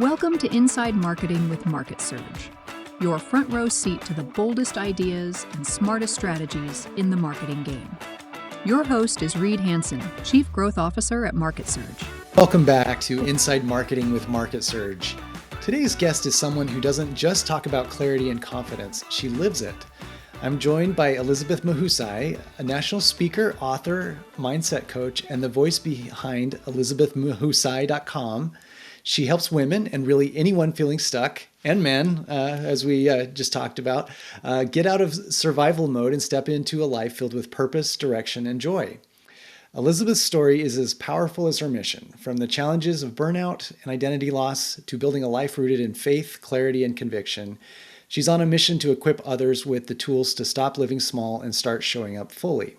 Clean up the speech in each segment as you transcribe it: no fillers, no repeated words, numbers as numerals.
Welcome to Inside Marketing with MarketSurge, your front row seat to the boldest ideas and smartest strategies in the marketing game. Your host is Reed Hansen, Chief Growth Officer at MarketSurge. Welcome back to Inside Marketing with MarketSurge. Today's guest is someone who doesn't just talk about clarity and confidence, she lives it. I'm joined by Elizabeth Mahusay, a national speaker, author, mindset coach, and the voice behind ElizabethMahusay.com. She helps women and really anyone feeling stuck, and men, as we just talked about, get out of survival mode and step into a life filled with purpose, direction, and joy. Elizabeth's story is as powerful as her mission, from the challenges of burnout and identity loss to building a life rooted in faith, clarity, and conviction. She's on a mission to equip others with the tools to stop living small and start showing up fully.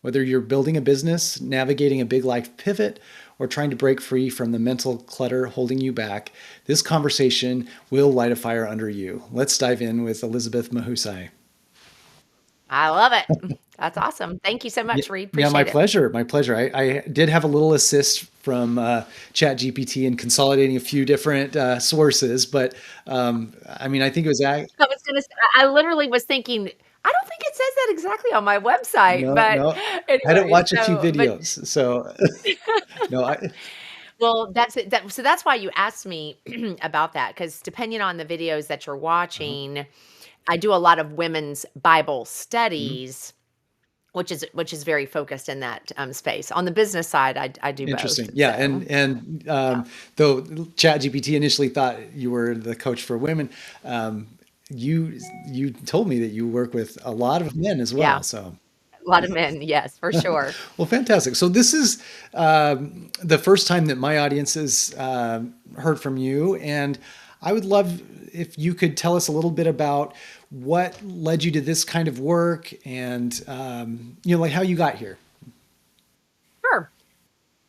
Whether you're building a business, navigating a big life pivot, or trying to break free from the mental clutter holding you back, this conversation will light a fire under you. Let's dive in with Elizabeth Mahusay. I love it. That's awesome. Thank you so much, Reed. Appreciate my it. pleasure. My pleasure. I did have a little assist from ChatGPT in consolidating a few different sources, but I think it was... I literally was thinking, I don't think it says that exactly on my website, No. Anyway, I had to watch a few videos, so no. Well, that's it. So that's why you asked me about that, because depending on the videos that you're watching, I do a lot of women's Bible studies, which is very focused in that space. On the business side, I do Interesting. both. Yeah, so. Though ChatGPT initially thought you were the coach for women, you told me that you work with a lot of men as well. Yeah. So A lot of men, yes, for sure. well, fantastic. So this is the first time that my audience has heard from you, and I would love if you could tell us a little bit about what led you to this kind of work, and like how you got here. Sure.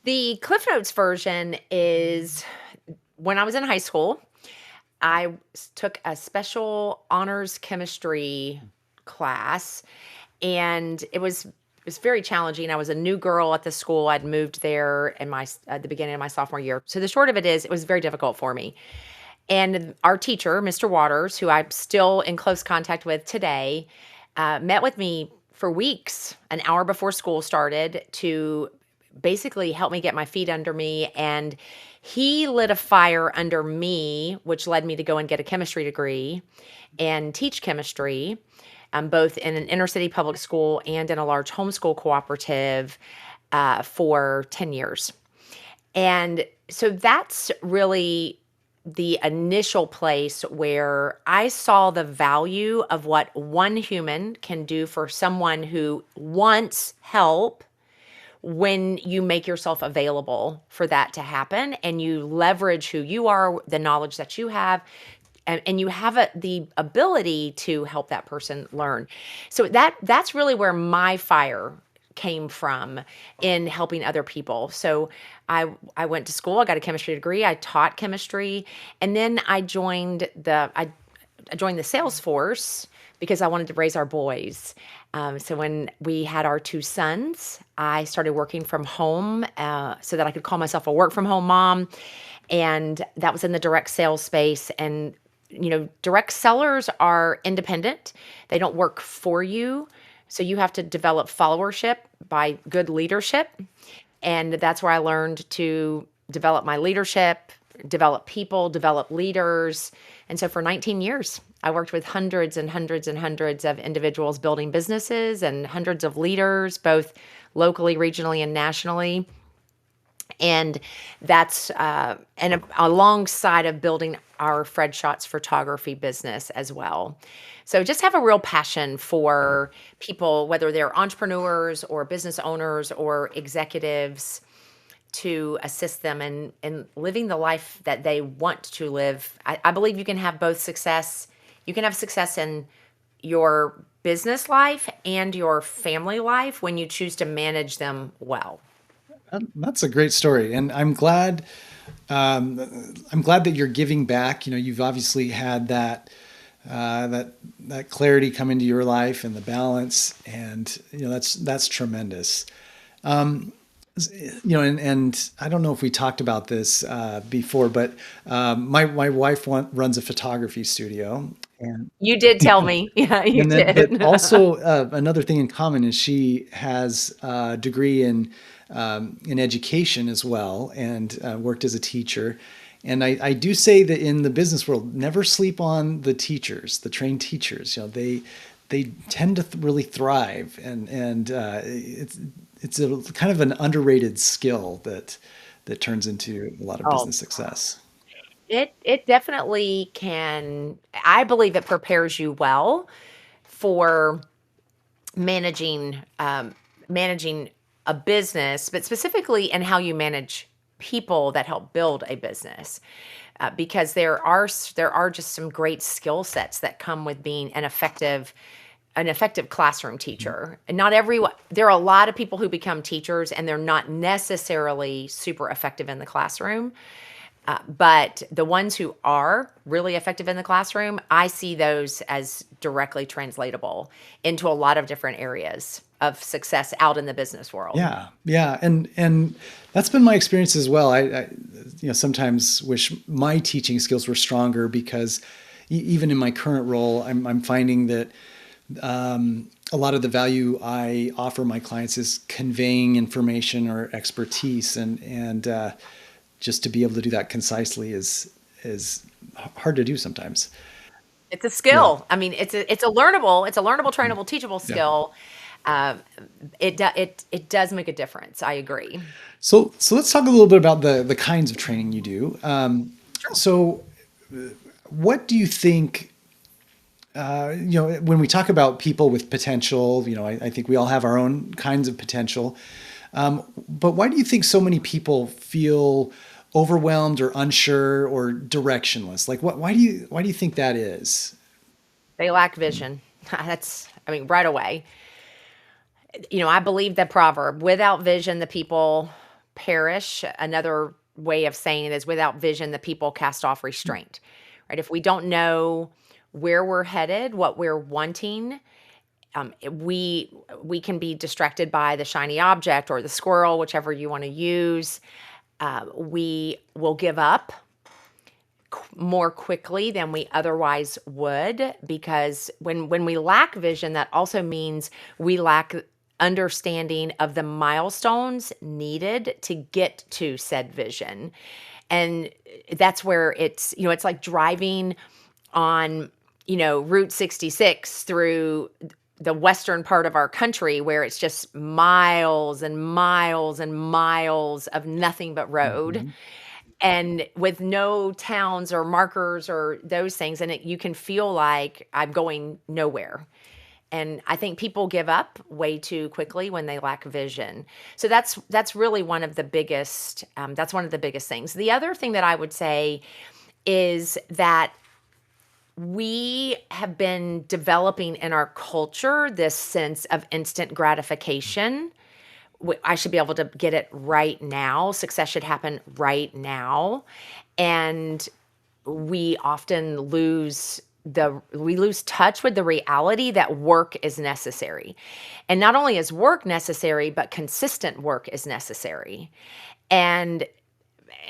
The Cliff Notes version is when I was in high school, I took a special honors chemistry class, and it was very challenging. I was a new girl at the school. I'd moved there at the beginning of my sophomore year. So the short of it is, it was very difficult for me. And our teacher, Mr. Waters, who I'm still in close contact with today, met with me for weeks, an hour before school started, to basically help me get my feet under me. And he lit a fire under me, which led me to go and get a chemistry degree and teach chemistry, both in an inner city public school and in a large homeschool cooperative for 10 years. And so that's really the initial place where I saw the value of what one human can do for someone who wants help, when you make yourself available for that to happen and you leverage who you are, the knowledge that you have, and you have the ability to help that person learn. So that's really where my fire came from in helping other people. So I went to school, I got a chemistry degree, I taught chemistry, and then I joined the sales force because I wanted to raise our boys. So when we had our two sons, I started working from home so that I could call myself a work from home mom. And that was in the direct sales space. And, direct sellers are independent. They don't work for you. So you have to develop followership by good leadership. And that's where I learned to develop my leadership, develop people, develop leaders. And so for 19 years, I worked with hundreds and hundreds and hundreds of individuals building businesses and hundreds of leaders, both locally, regionally, and nationally. And that's alongside of building our Fred Shots photography business as well. So just have a real passion for people, whether they're entrepreneurs or business owners or executives, to assist them in living the life that they want to live. I believe you can have both success. You can have success in your business life and your family life when you choose to manage them well. That's a great story, and I'm glad that you're giving back. You've obviously had that clarity come into your life and the balance, and that's tremendous. and I don't know if we talked about this before, but my wife runs a photography studio, and You did tell me. Yeah, you and then but did. also another thing in common is she has a degree in education as well, and worked as a teacher. And I do say that in the business world, never sleep on the teachers, the trained teachers. They tend to really thrive, and it's a kind of an underrated skill that turns into a lot of Oh, business success. it definitely can. I believe it prepares you well for managing managing a business, but specifically in how you manage people that help build a business. Because there are just some great skill sets that come with being an effective classroom teacher. And not everyone there are a lot of people who become teachers and they're not necessarily super effective in the classroom. But the ones who are really effective in the classroom, I see those as directly translatable into a lot of different areas of success out in the business world. Yeah, yeah, and that's been my experience as well. Sometimes wish my teaching skills were stronger because even in my current role, I'm finding that a lot of the value I offer my clients is conveying information or expertise, and just to be able to do that concisely is hard to do sometimes. It's a Yeah, skill. I mean, it's a learnable, trainable, teachable yeah. skill. Um, it does make a difference. I agree. So let's talk a little bit about the kinds of training you do. Sure. So what do you think? When we talk about people with potential, I think we all have our own kinds of potential. But why do you think so many people feel overwhelmed or unsure or directionless? Like, why do you think that is? They lack vision. I mean, right away. I believe the proverb, without vision, the people perish. Another way of saying it is without vision, the people cast off restraint, right? If we don't know where we're headed, what we're wanting, we can be distracted by the shiny object or the squirrel, whichever you want to use. We will give up more quickly than we otherwise would because when we lack vision, that also means we lack understanding of the milestones needed to get to said vision. And that's where it's like driving on, Route 66 through the western part of our country where it's just miles and miles and miles of nothing but road Mhm. and with no towns or markers or those things, and you can feel like I'm going nowhere. And I think people give up way too quickly when they lack vision. So that's really one of the biggest that's one of the biggest things. The other thing that I would say is that we have been developing in our culture this sense of instant gratification. I should be able to get it right now. Success should happen right now. And we often we lose touch with the reality that work is necessary. And not only is work necessary, but consistent work is necessary. And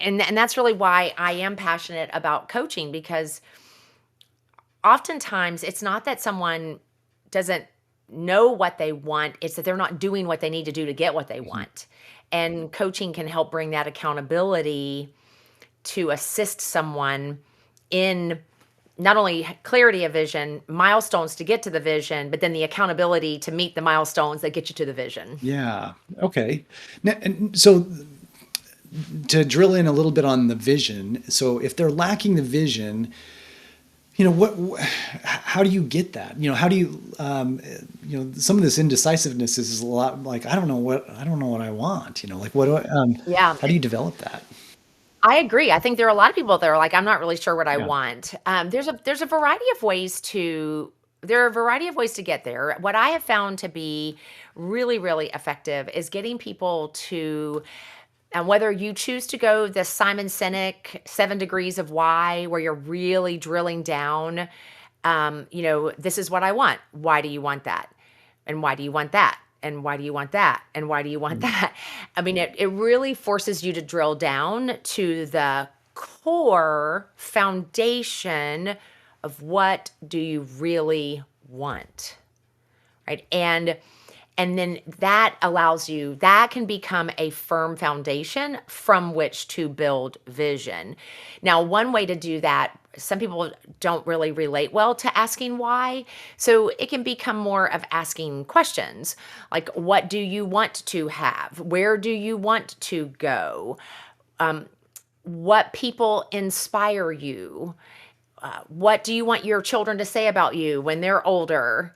and that's really why I am passionate about coaching because oftentimes it's not that someone doesn't know what they want, it's that they're not doing what they need to do to get what they Mhm. want. And coaching can help bring that accountability to assist someone in not only clarity of vision, milestones to get to the vision, but then the accountability to meet the milestones that get you to the vision. Yeah. Okay. Now, and so to drill in a little bit on the vision, so if they're lacking the vision, how do you get that? How do you, some of this indecisiveness is a lot like, I don't know what I want, like, Yeah, how do you develop that? I agree. I think there are a lot of people that are like, I'm not really sure what I Yeah. want. There's a variety of ways there are a variety of ways to get there. What I have found to be really, really effective is getting people to, and whether you choose to go the Simon Sinek 7 Degrees of Why, where you're really drilling down, this is what I want. Why do you want that? And why do you want that? And why do you want that? And why do you want that? I mean, it really forces you to drill down to the core foundation of what do you really want, right? And then that allows you, that can become a firm foundation from which to build vision. Now, one way to do that, some people don't really relate well to asking why. So it can become more of asking questions like, what do you want to have? Where do you want to go? What people inspire you? What do you want your children to say about you when they're older?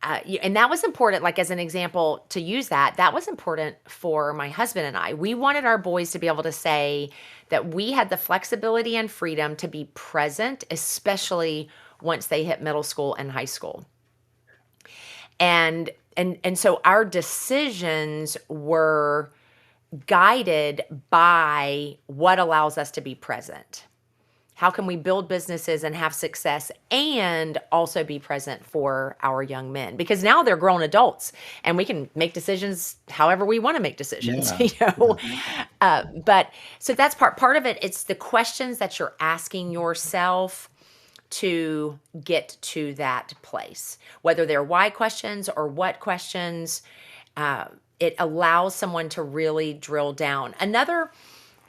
And that was important, like as an example to use that was important for my husband and I. We wanted our boys to be able to say that we had the flexibility and freedom to be present, especially once they hit middle school and high school. And so our decisions were guided by what allows us to be present. How can we build businesses and have success and also be present for our young men? Because now they're grown adults and we can make decisions however we want to make decisions, But so that's part of it. It's the questions that you're asking yourself to get to that place, whether they're why questions or what questions. It allows someone to really drill down. Another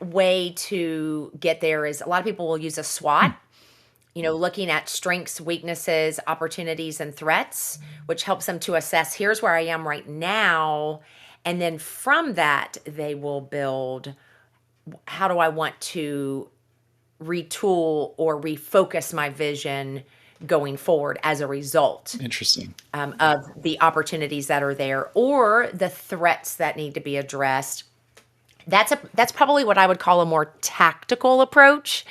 way to get there is a lot of people will use a SWOT, looking at strengths, weaknesses, opportunities, and threats, which helps them to assess here's where I am right now. And then from that, they will build how do I want to retool or refocus my vision going forward as a result. Interesting. Of the opportunities that are there or the threats that need to be addressed. That's probably what I would call a more tactical approach,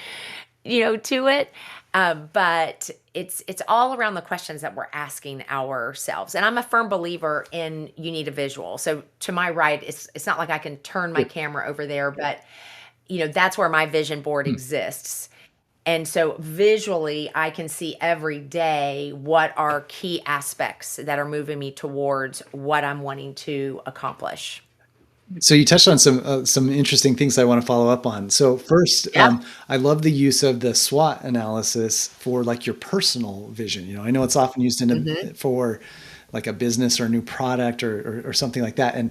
to it. But it's all around the questions that we're asking ourselves. And I'm a firm believer in you need a visual. So to my right, it's not like I can turn my camera over there, but that's where my vision board exists. And so visually, I can see every day what are key aspects that are moving me towards what I'm wanting to accomplish. So you touched on some interesting things I want to follow up on. So first, I love the use of the SWOT analysis for like your personal vision. I know it's often used for like a business or a new product or something like that.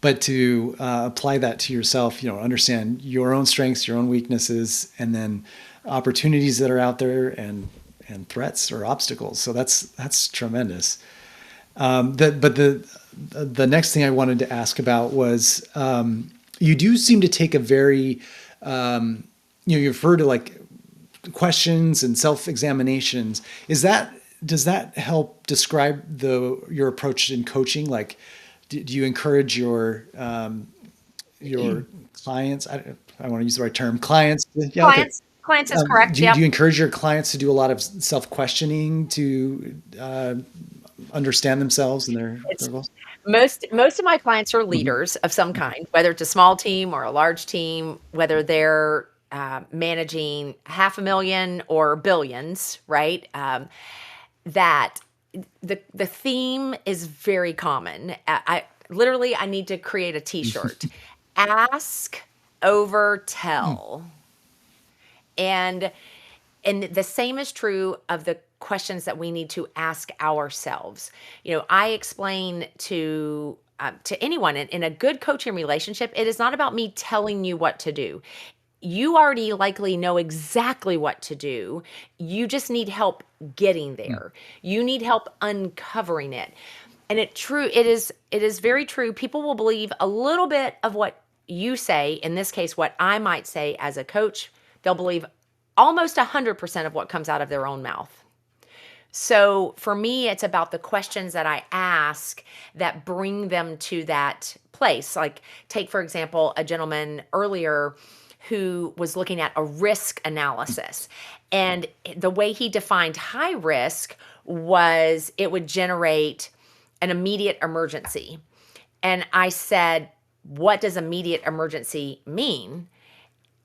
But to apply that to yourself, understand your own strengths, your own weaknesses, and then opportunities that are out there and threats or obstacles. So that's tremendous. But the next thing I wanted to ask about was you do seem to take a very, you refer to like questions and self-examinations. Does that help describe your approach in coaching? Like, do you encourage your clients? I want to use the right term. Clients. Clients is correct. Do you encourage your clients to do a lot of self-questioning to understand themselves and their goals? Most of my clients are leaders of some kind, whether it's a small team or a large team, whether they're managing $500,000 or billions, right? That the theme is very common. I need to create a T-shirt. Ask over tell. And the same is true of the questions that we need to ask ourselves. I explain to anyone in a good coaching relationship, it is not about me telling you what to do. You already likely know exactly what to do. You just need help getting there. You need help uncovering it. And it is very true. People will believe a little bit of what you say, in this case, what I might say as a coach. They'll believe almost 100% of what comes out of their own mouth. So for me, it's about the questions that I ask that bring them to that place. Like take, for example, a gentleman earlier who was looking at a risk analysis. And the way he defined high risk was it would generate an immediate emergency. And I said, what does immediate emergency mean?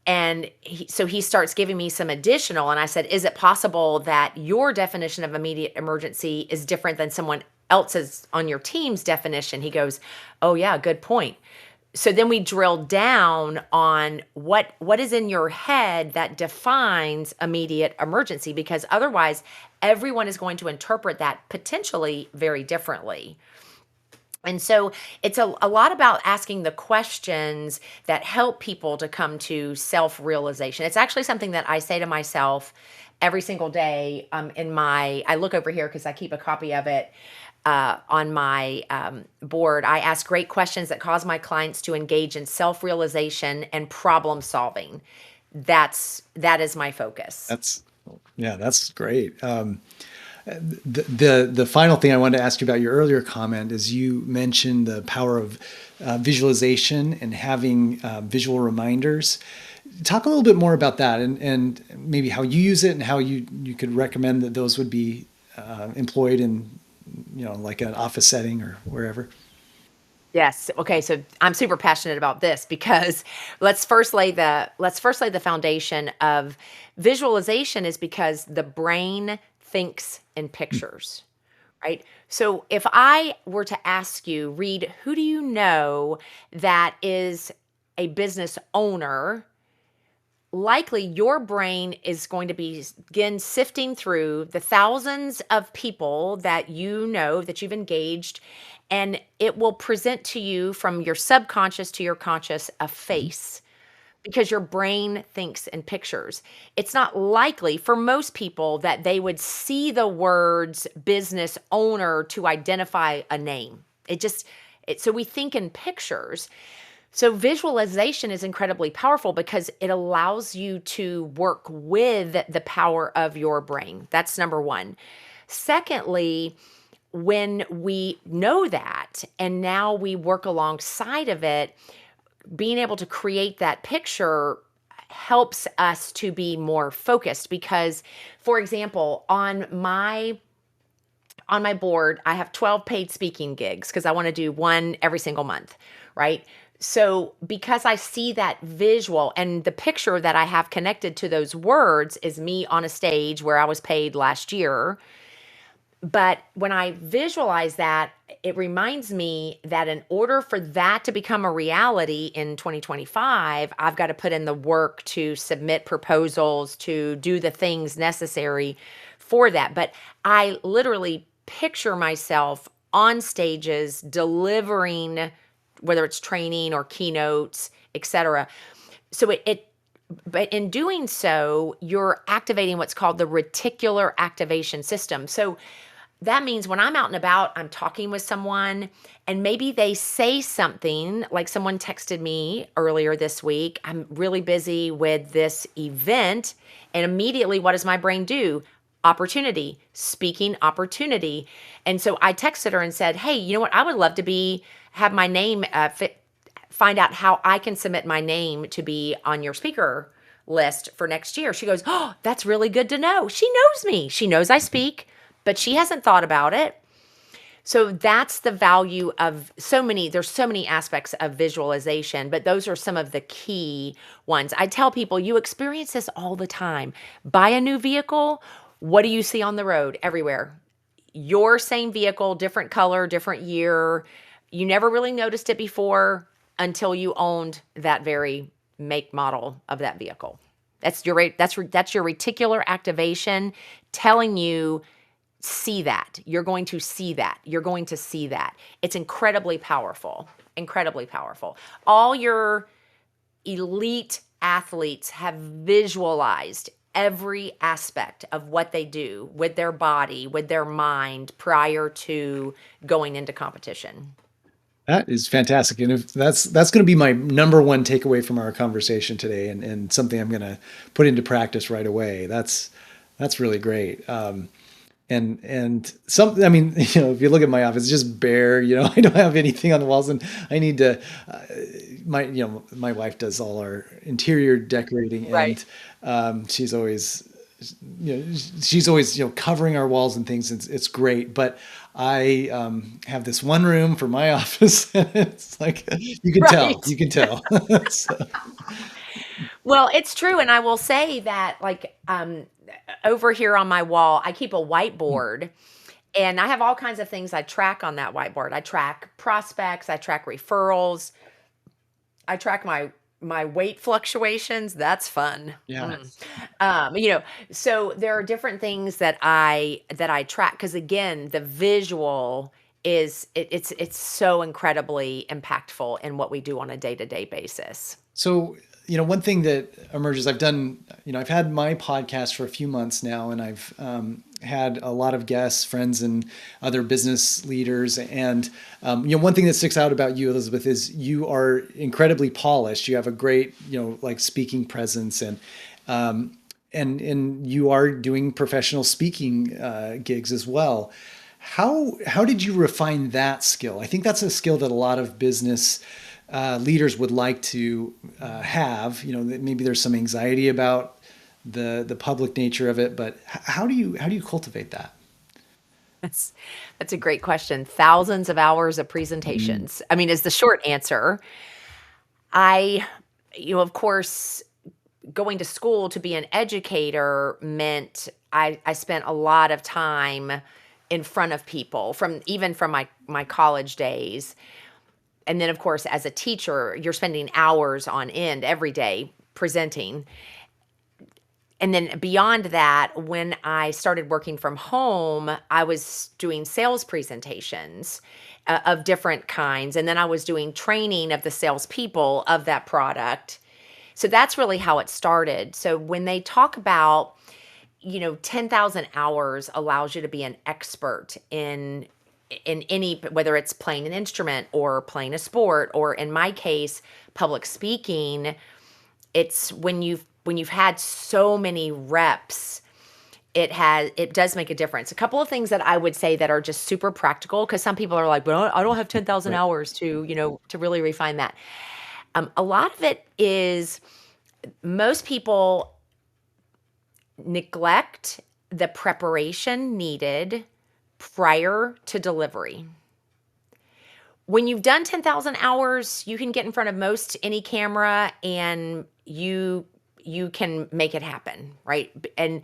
And so he starts giving me some additional, and I said, is it possible that your definition of immediate emergency is different than someone else's on your team's definition. He goes, oh yeah, good point. So then we drill down on what is in your head that defines immediate emergency, because otherwise everyone is going to interpret that potentially very differently. And so it's a lot about asking the questions that help people to come to self-realization. It's actually something that I say to myself every single day. I look over here because I keep a copy of it on my board. I ask great questions that cause my clients to engage in self-realization and problem solving. That is my focus. That's great. The final thing I wanted to ask you about your earlier comment is you mentioned the power of visualization and having visual reminders. Talk a little bit more about that and maybe how you use it and how you could recommend that those would be employed in, like an office setting or wherever. Yes. Okay. So I'm super passionate about this because let's first lay the foundation of visualization, is because the brain thinks in pictures, right? So if I were to ask you, Reed, who do you know that is a business owner? Likely your brain is going to begin sifting through the thousands of people that you know that you've engaged, and it will present to you from your subconscious to your conscious a face, because your brain thinks in pictures. It's not likely for most people that they would see the words business owner to identify a name. So we think in pictures. So visualization is incredibly powerful because it allows you to work with the power of your brain. That's number one. Secondly, when we know that and now we work alongside of it, being able to create that picture helps us to be more focused. Because, for example, on my board, I have 12 paid speaking gigs because I want to do one every single month, right? So because I see that visual and the picture that I have connected to those words is me on a stage where I was paid last year. But when I visualize that, it reminds me that in order for that to become a reality in 2025, I've got to put in the work to submit proposals, to do the things necessary for that. But I literally picture myself on stages delivering, whether it's training or keynotes, etc. So but in doing so, you're activating what's called the reticular activation system. So that means when I'm out and about, I'm talking with someone and maybe they say something like, someone texted me earlier this week, I'm really busy with this event. And immediately, what does my brain do? Opportunity, speaking opportunity. And so I texted her and said, hey, you know what? I would love to have my name, find out how I can submit my name to be on your speaker list for next year. She goes, oh, that's really good to know. She knows me. She knows I speak, but she hasn't thought about it. So that's the value of there's so many aspects of visualization, but those are some of the key ones. I tell people, you experience this all the time. Buy a new vehicle. What do you see on the road? Everywhere. Your same vehicle, different color, different year. You never really noticed it before until you owned that very make, model of that vehicle. That's your reticular activation telling you, see that. You're going to see that. You're going to see that. It's incredibly powerful. Incredibly powerful. All your elite athletes have visualized every aspect of what they do with their body, with their mind prior to going into competition. That is fantastic. And if that's going to be my number one takeaway from our conversation today, and something I'm going to put into practice right away. That's really great. And some, I mean, if you look at my office, it's just bare, I don't have anything on the walls, and I need to, my wife does all our interior decorating, Right. and she's always covering our walls and things. It's great. But I have this one room for my office, and it's like, you can tell. So. Well, it's true. And I will say that, over here on my wall, I keep a whiteboard, And I have all kinds of things I track on that whiteboard. I track prospects, I track referrals, I track my weight fluctuations. That's fun. Yeah. You know, so there are different things that I track because again, the visual it's so incredibly impactful in what we do on a day-to-day basis. So, one thing that emerges, I've had my podcast for a few months now, and I've had a lot of guests, friends, and other business leaders. And, one thing that sticks out about you, Elizabeth, is you are incredibly polished. You have a great, like speaking presence, and you are doing professional speaking gigs as well. How did you refine that skill? I think that's a skill that a lot of business leaders would like to have. Maybe there's some anxiety about the public nature of it, but how do you cultivate that? That's a great question. Thousands of hours of presentations. I mean, is the short answer. I, of course, going to school to be an educator meant I spent a lot of time in front of people even from my college days. And then, of course, as a teacher, you're spending hours on end every day presenting. And then beyond that, when I started working from home, I was doing sales presentations of different kinds. And then I was doing training of the salespeople of that product. So that's really how it started. So when they talk about, 10,000 hours allows you to be an expert in any, whether it's playing an instrument or playing a sport, or in my case, public speaking, it's when you've had so many reps, it does make a difference. A couple of things that I would say that are just super practical, because some people are like, well, I don't have 10,000 Right. hours to really refine that. A lot of it is most people neglect the preparation needed prior to delivery. When you've done 10,000 hours, you can get in front of most any camera and you can make it happen, right? And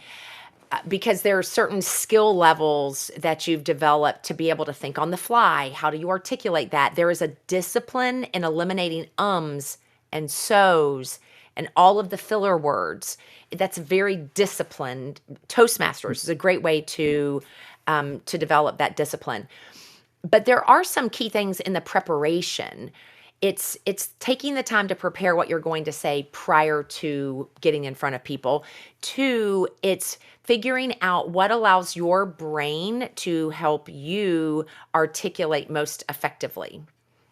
because there are certain skill levels that you've developed to be able to think on the fly. How do you articulate that? There is a discipline in eliminating ums and so's and all of the filler words. That's very disciplined. Toastmasters is a great way to develop that discipline. But there are some key things in the preparation. It's taking the time to prepare what you're going to say prior to getting in front of people. Two, it's figuring out what allows your brain to help you articulate most effectively.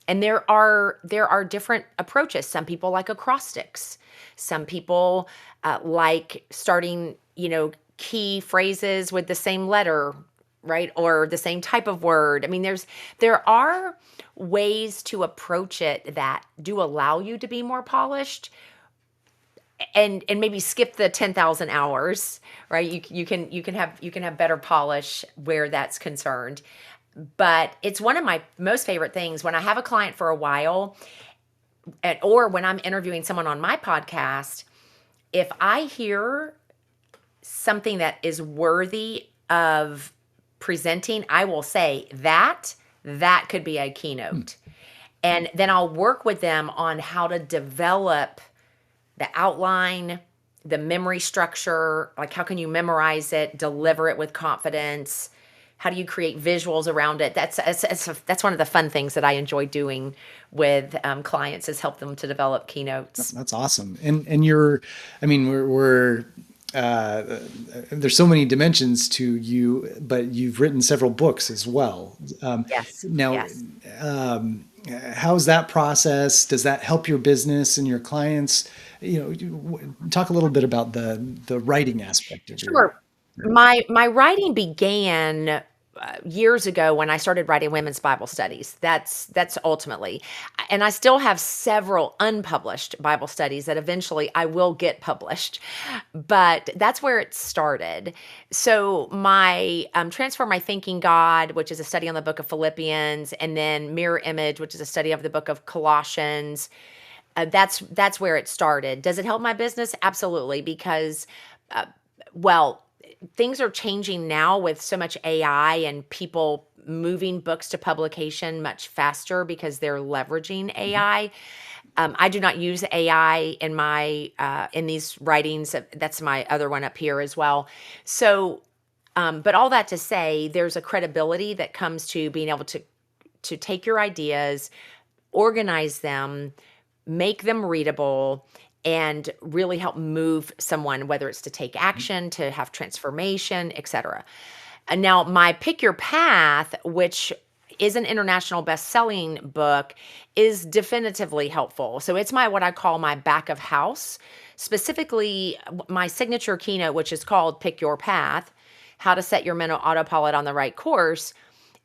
And there are different approaches. Some people like acrostics. Some people like starting, key phrases with the same letter, right? Or the same type of word. I mean, there are ways to approach it that do allow you to be more polished and maybe skip the 10,000 hours, right? You can have better polish where that's concerned. But it's one of my most favorite things when I have a client for a while or when I'm interviewing someone on my podcast, if I hear something that is worthy of presenting, I will say that could be a keynote. And then I'll work with them on how to develop the outline, the memory structure, like how can you memorize it, deliver it with confidence? How do you create visuals around it? That's one of the fun things that I enjoy doing with clients is help them to develop keynotes. That's awesome. And we're there's so many dimensions to you, but you've written several books as well. Yes. Now, Yes. How's that process? Does that help your business and your clients? Talk a little bit about the writing aspect of Sure. My writing began years ago when I started writing women's Bible studies. That's ultimately, and I still have several unpublished Bible studies that eventually I will get published, but that's where it started. So my Transform My Thinking God, which is a study on the book of Philippians, and then Mirror Image, which is a study of the book of Colossians. That's where it started. Does it help my business? Absolutely, because well, things are changing now with so much AI and people moving books to publication much faster because they're leveraging AI. I do not use AI in my in these writings. That's my other one up here as well. So, but all that to say, there's a credibility that comes to being able to take your ideas, organize them, make them readable, and really help move someone, whether it's to take action, to have transformation, etc. And now my Pick Your Path, which is an international best-selling book, is definitively helpful. So it's my what I call my back of house, specifically my signature keynote, which is called Pick Your Path, How to Set Your Mental Autopilot on the Right Course.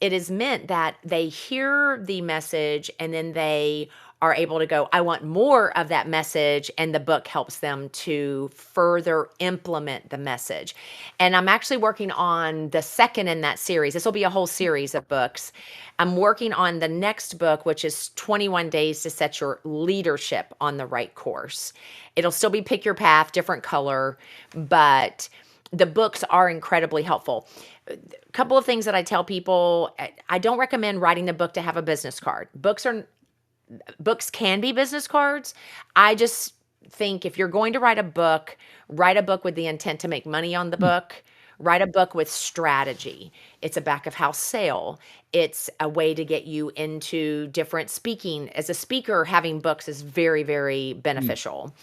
It is meant that they hear the message and then they are able to go, I want more of that message. And the book helps them to further implement the message. And I'm actually working on the second in that series. This will be a whole series of books. I'm working on the next book, which is 21 Days to Set Your Leadership on the Right Course. It'll still be Pick Your Path, different color, but the books are incredibly helpful. A couple of things that I tell people, I don't recommend writing the book to have a business card. Books can be business cards. I just think if you're going to write a book with the intent to make money on the book. Write a book with strategy. It's a back of house sale. It's a way to get you into different speaking. As a speaker, having books is very, very beneficial.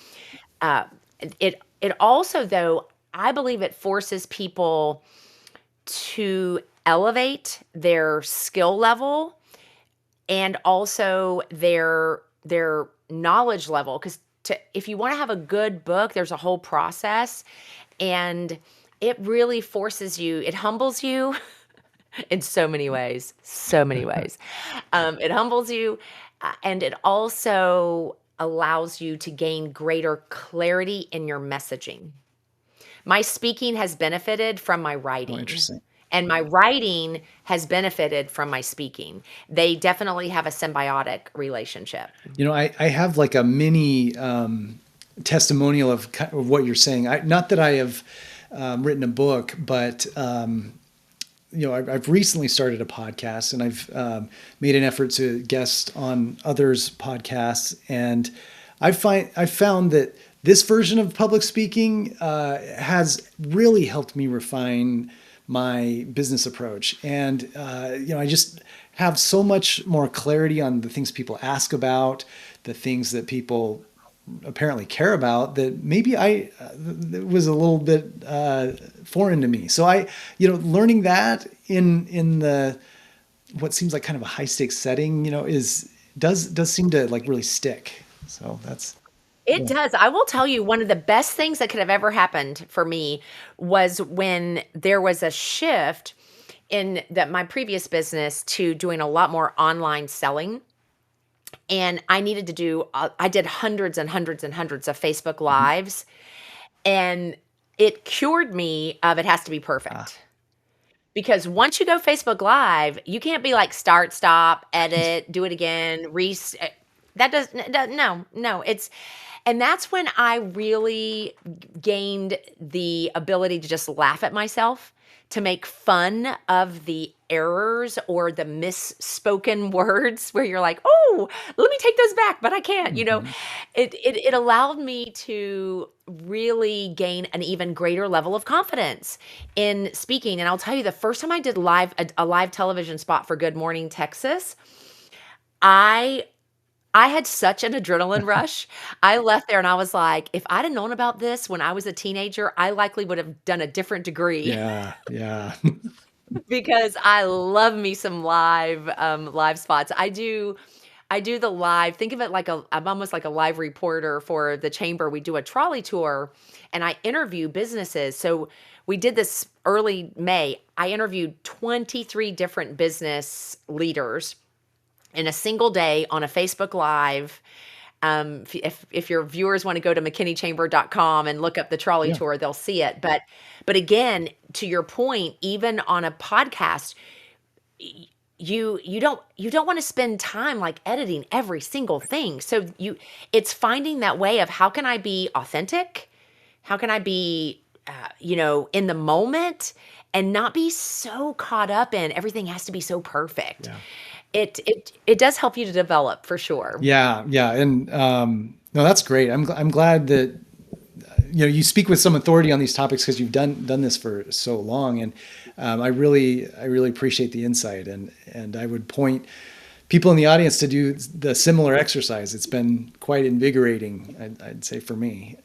It also, though, I believe it forces people to elevate their skill level and also their knowledge level. Because if you want to have a good book, there's a whole process, and it really forces you, it humbles you in so many ways, so many ways. It humbles you, and it also allows you to gain greater clarity in your messaging. My speaking has benefited from my Oh, writing. interesting. And my writing has benefited from my speaking. They definitely have a symbiotic relationship. I have like a mini testimonial of what you're saying. Not that I have written a book, but I've recently started a podcast, and I've made an effort to guest on others' podcasts, and I found that this version of public speaking has really helped me refine my business approach. And, I just have so much more clarity on the things people ask about, the things that people apparently care about that maybe it was a little bit foreign to me. So learning that in the, what seems like kind of a high stakes setting, does seem to like really stick. So that's. It does. I will tell you, one of the best things that could have ever happened for me was when there was a shift in my previous business to doing a lot more online selling. And I needed to I did hundreds and hundreds and hundreds of Facebook Lives, and it cured me of it has to be perfect. Because once you go Facebook Live, you can't be like start, stop, edit, do it again, no. And that's when I really gained the ability to just laugh at myself, to make fun of the errors or the misspoken words where you're like, oh, let me take those back, but I can't. It allowed me to really gain an even greater level of confidence in speaking. And I'll tell you, the first time I did a live television spot for Good Morning Texas, I had such an adrenaline rush. I left there and I was like, if I'd have known about this when I was a teenager, I likely would have done a different degree. Yeah. Because I love me some live spots. I do the live. Think of it like I'm almost like a live reporter for the chamber. We do a trolley tour and I interview businesses. So we did this early May. I interviewed 23 different business leaders in a single day on a Facebook Live. If your viewers want to go to mckinneychamber.com and look up the trolley tour, they'll see it. But again, to your point, even on a podcast, you don't want to spend time like editing every single thing. So it's finding that way of how can I be authentic? How can I be in the moment and not be so caught up in everything has to be so perfect. Yeah. It does help you to develop for sure. Yeah. Yeah. And no, that's great. I'm glad that you speak with some authority on these topics because you've done this for so long, and I really appreciate the insight, and I would point people in the audience to do the similar exercise. It's been quite invigorating, I'd say, for me.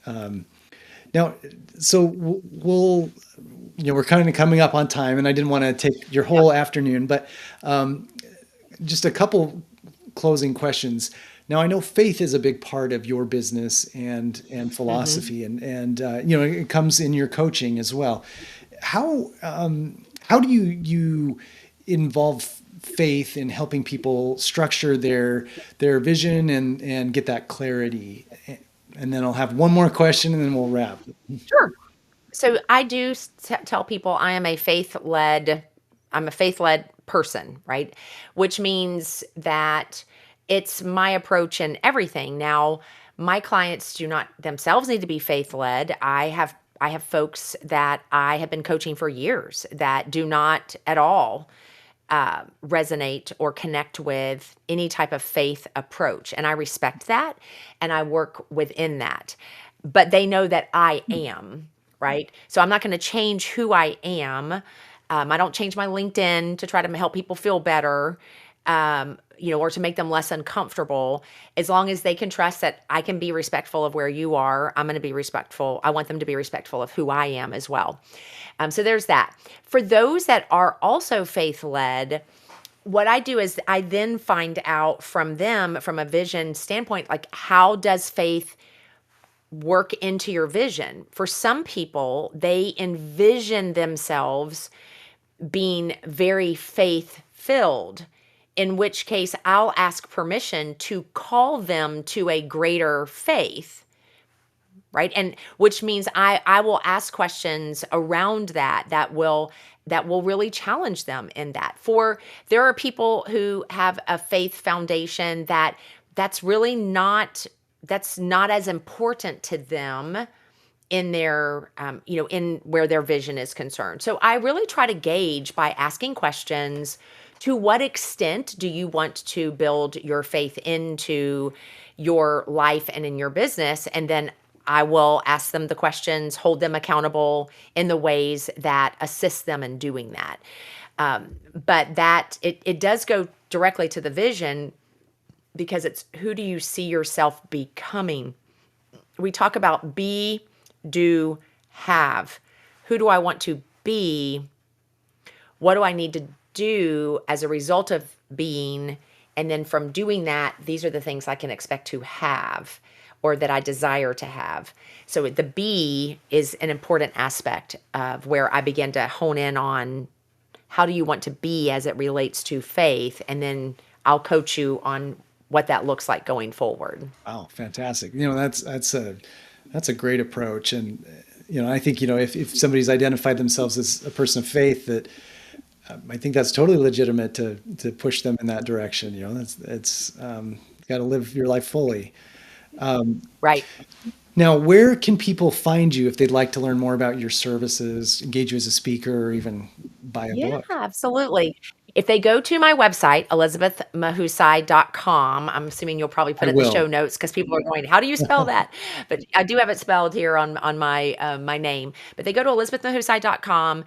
Now, so we're kind of coming up on time, and I didn't want to take your whole afternoon, but just a couple closing questions. Now, I know faith is a big part of your business and philosophy, and it comes in your coaching as well. How do you involve faith in helping people structure their vision and get that clarity? And then I'll have one more question, and then we'll wrap. Sure. So I do tell people I'm a faith-led person, right? Which means that it's my approach in everything. Now, my clients do not themselves need to be faith-led. I have folks that I have been coaching for years that do not at all resonate or connect with any type of faith approach. And I respect that and I work within that. But they know that I am, right? So I'm not going to change who I am. I don't change my LinkedIn to try to help people feel better, or to make them less uncomfortable. As long as they can trust that I can be respectful of where you are, I'm going to be respectful. I want them to be respectful of who I am as well. So there's that. For those that are also faith-led, what I do is I then find out from them, from a vision standpoint, like how does faith work into your vision? For some people, they envision themselves being very faith-filled, in which case I'll ask permission to call them to a greater faith, right? And which means I will ask questions around that will really challenge them in that. There are people who have a faith foundation that's really not as important to them in their, in where their vision is concerned. So I really try to gauge by asking questions, to what extent do you want to build your faith into your life and in your business? And then I will ask them the questions, hold them accountable in the ways that assist them in doing that. But that it does go directly to the vision, because it's who do you see yourself becoming? We talk about be, do, have. Who do I want to be? What do I need to do as a result of being? And then from doing that, these are the things I can expect to have, or that I desire to have. So the be is an important aspect of where I begin to hone in on how do you want to be as it relates to faith, and then I'll coach you on what that looks like going forward. Wow, fantastic. That's a great approach. And I think if somebody's identified themselves as a person of faith, that I think that's totally legitimate to push them in that direction. It's got to live your life fully. Right. Now, where can people find you if they'd like to learn more about your services, engage you as a speaker, or even buy a book? Yeah, absolutely. If they go to my website, elizabethmahusay.com, I'm assuming you'll probably put I it in the will. show notes because people are going, how do you spell that? But I do have it spelled here on my my name. But they go to elizabethmahusay.com.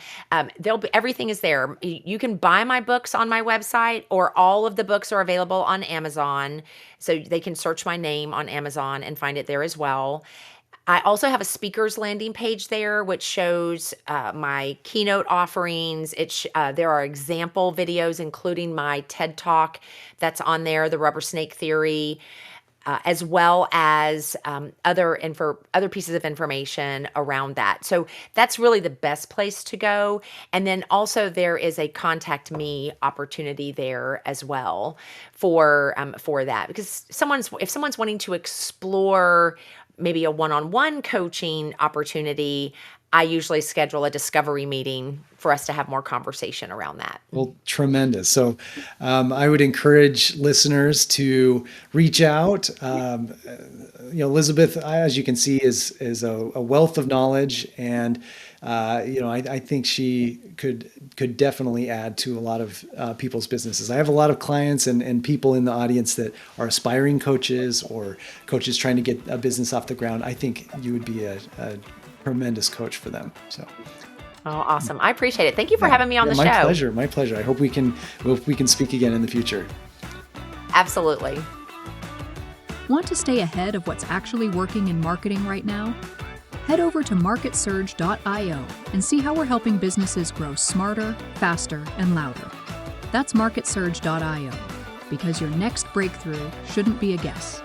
Everything is there. You can buy my books on my website, or all of the books are available on Amazon. So they can search my name on Amazon and find it there as well. I also have a speaker's landing page there, which shows my keynote offerings. There are example videos, including my TED Talk that's on there, the rubber snake theory, as well as other pieces of information around that. So that's really the best place to go. And then also there is a contact me opportunity there as well for that, because if someone's wanting to explore maybe a one-on-one coaching opportunity, I usually schedule a discovery meeting for us to have more conversation around that. Well, tremendous. So I would encourage listeners to reach out. Elizabeth, as you can see, is a wealth of knowledge, and I think she could definitely add to a lot of people's businesses. I have a lot of clients and people in the audience that are aspiring coaches or coaches trying to get a business off the ground. I think you would be a tremendous coach for them. So. Oh, awesome. I appreciate it. Thank you for having me on the show. My pleasure. My pleasure. I hope we can speak again in the future. Absolutely. Want to stay ahead of what's actually working in marketing right now? Head over to MarketSurge.io and see how we're helping businesses grow smarter, faster, and louder. That's MarketSurge.io, because your next breakthrough shouldn't be a guess.